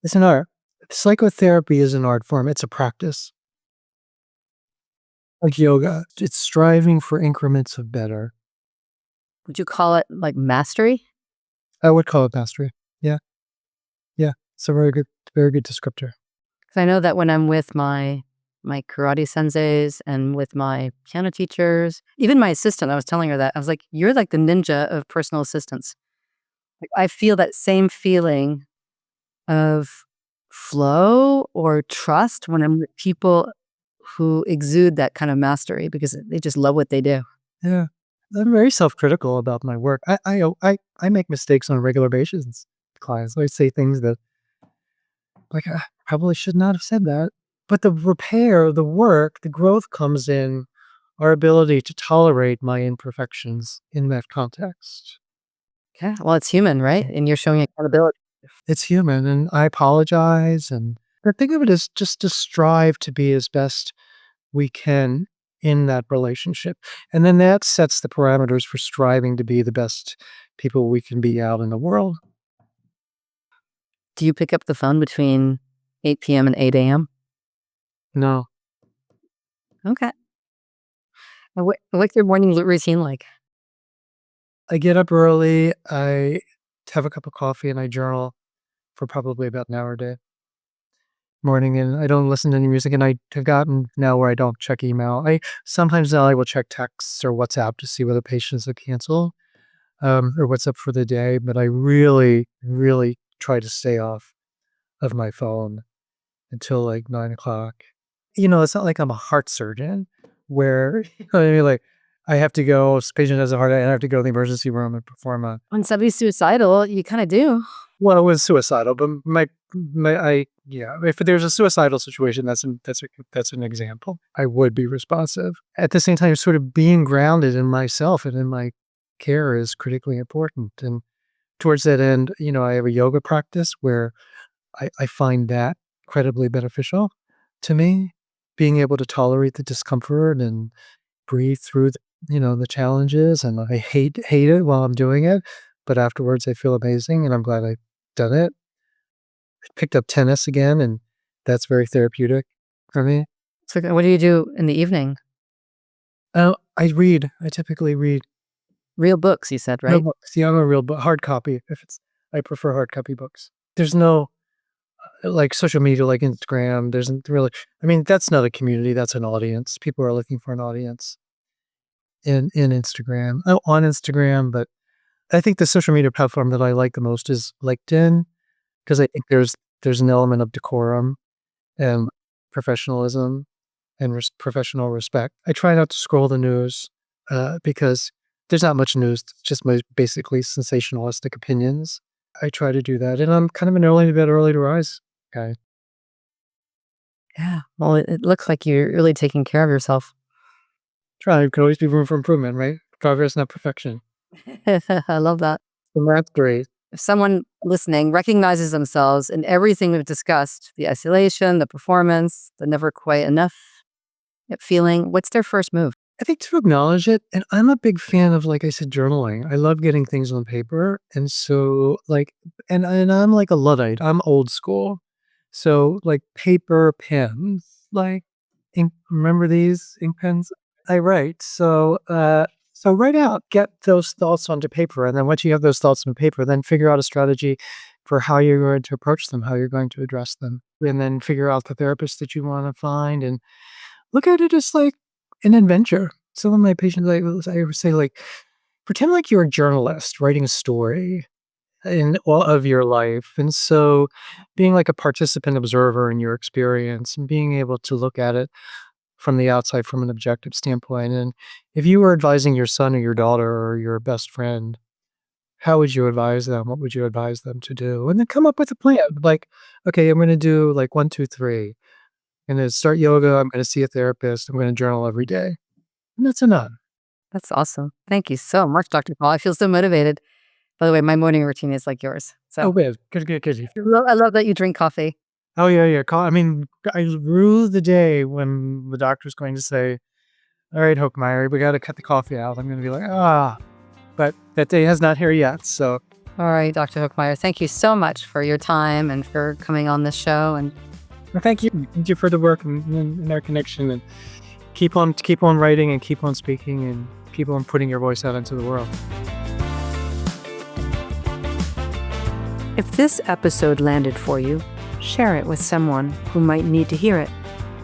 It's an art. Psychotherapy is an art form. It's a practice. Like yoga, it's striving for increments of better. Would you call it like mastery? I would call it mastery. Yeah, yeah. It's a very good descriptor. 'Cause I know that when I'm with my karate senseis and with my piano teachers, even my assistant, I was telling her that. I was like, "You're like the ninja of personal assistants." Like, I feel that same feeling of flow or trust when I'm with people who exude that kind of mastery because they just love what they do. Yeah. I'm very self-critical about my work. I make mistakes on a regular basis. Clients, I say things that, like, I probably should not have said that. But the repair, the work, the growth comes in our ability to tolerate my imperfections in that context. Yeah, well, it's human, right? And you're showing accountability. It's human, and I apologize, and the thing of it is just to strive to be as best we can in that relationship, and then that sets the parameters for striving to be the best people we can be out in the world. Do you pick up the phone between 8 p.m. and 8 a.m.? No. Okay. What's your morning routine like? I get up early, I have a cup of coffee, and I journal for probably about an hour a day. Morning, and I don't listen to any music, and I have gotten now where I don't check email. Sometimes now I will check texts or WhatsApp to see whether patients have canceled, or what's up for the day, but I really, really try to stay off of my phone until, like, 9 o'clock. It's not like I'm a heart surgeon where, I mean, like, I have to go this patient has a heart attack, and I have to go to the emergency room and perform a When somebody's suicidal, you kind of do. well, it was suicidal, but if there's a suicidal situation, that's an example. I would be responsive. At the same time, sort of being grounded in myself and in my care is critically important, and towards that end, I have a yoga practice where I find that incredibly beneficial to me, being able to tolerate the discomfort and breathe through the challenges, and I hate it while I'm doing it, but afterwards I feel amazing, and I'm glad I've done it. I picked up tennis again, and that's very therapeutic for me. So what do you do in the evening? Oh, I read. I typically read Real books, you said, real right? books. Yeah, I'm a real book hard copy. I prefer hard copy books. There's no like social media, like Instagram. There's not really. I mean, that's not a community. That's an audience. People are looking for an audience in Instagram. Oh, on Instagram, but I think the social media platform that I like the most is LinkedIn because I think there's an element of decorum and professionalism and professional respect. I try not to scroll the news because there's not much news. It's just basically sensationalistic opinions. I try to do that, and I'm kind of an early to bed, early to rise guy. Yeah. Well, it looks like you're really taking care of yourself. Try. Could always be room for improvement, right? Progress, not perfection. I love that. And that's great. If someone listening recognizes themselves in everything we've discussed, the isolation, the performance, the never quite enough feeling, what's their first move? I think to acknowledge it, and I'm a big fan of, like I said, journaling. I love getting things on paper, and so and I'm like a luddite. I'm old school, so like paper pens, like ink. Remember these ink pens? I write. So write out, get those thoughts onto paper, and then once you have those thoughts on paper, then figure out a strategy for how you're going to approach them, how you're going to address them, and then figure out the therapist that you want to find, and look at it as like an adventure. Some of my patients, I would say, like, pretend like you're a journalist writing a story in all of your life. And so being like a participant observer in your experience and being able to look at it from the outside from an objective standpoint. And if you were advising your son or your daughter or your best friend, how would you advise them? What would you advise them to do? And then come up with a plan. Like, okay, I'm going to do like 1, 2, 3. I'm going to start yoga. I'm going to see a therapist. I'm going to journal every day. And that's enough. That's awesome. Thank you so much, Dr. Paul. I feel so motivated. By the way, my morning routine is like yours. Oh, So good, good, good, good. I love that you drink coffee. Oh, yeah, yeah. I mean, I rue the day when the doctor's going to say, all right, Hokemeyer, we got to cut the coffee out. I'm going to be like, but that day has not here yet. So, All right, Dr. Hokemeyer, thank you so much for your time and for coming on this show. And well, thank you. Thank you for the work and our connection. And keep on writing and keep on speaking and keep on putting your voice out into the world. if this episode landed for you, share it with someone who might need to hear it.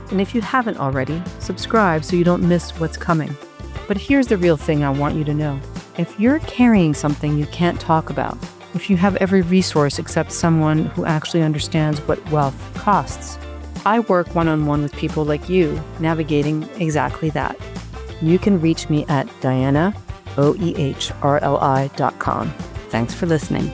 And if you haven't already, subscribe so you don't miss what's coming. But here's the real thing I want you to know. If you're carrying something you can't talk about, if you have every resource except someone who actually understands what wealth costs, I work one-on-one with people like you navigating exactly that. You can reach me at dianaoehrli.com. Thanks for listening.